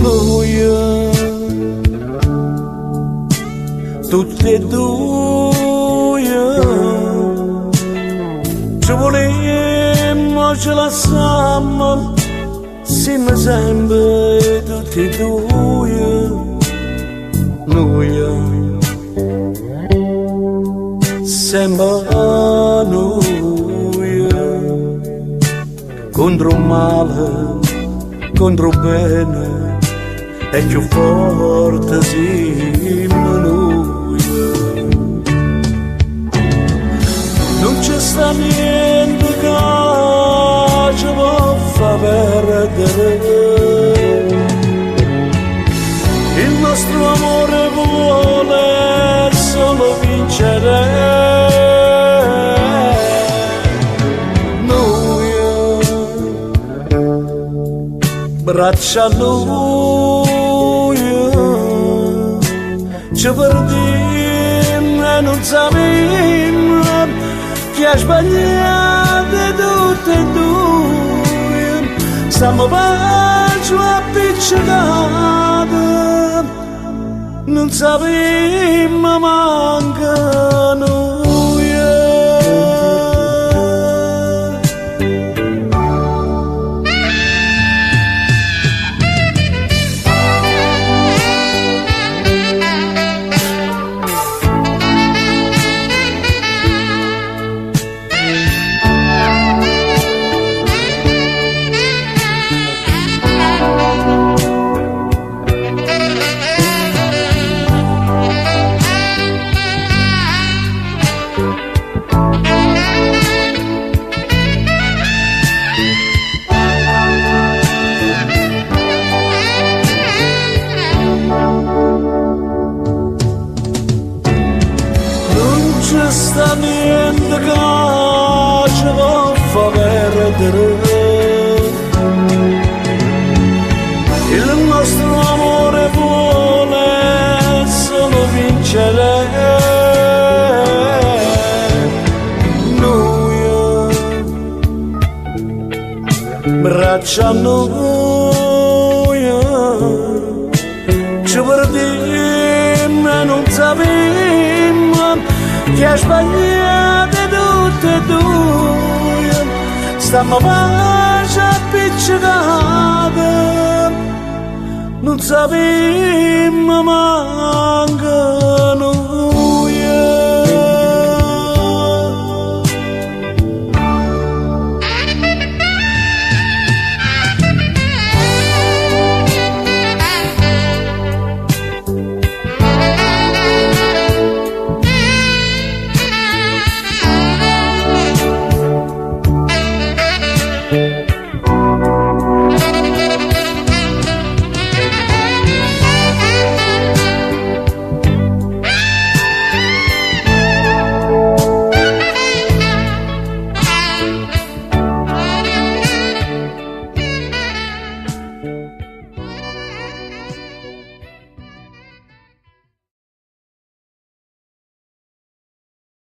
noi, tutte e due, ci volemmo, ce la siamo, siamo sempre tutti e due, noi. Sempre noi contro il male, contro il bene, è più forte siamo noi. Non c'è sta niente che ci può far perdere, il nostro amore vuole solo vincere. Braccia a lui, ci perdiamo e non sappiamo che ha sbagliato tutte e due. Stiamo bacio appiccicati, non sappiamo manca noi. Non sta niente che ci può far perdere, il nostro amore vuole solo vincere. Noi braccia a noi, ci perdiamo e non sappiamo che ha sbagliato tutte e due. Stiamo baci appiccicati, non sappiamo mai.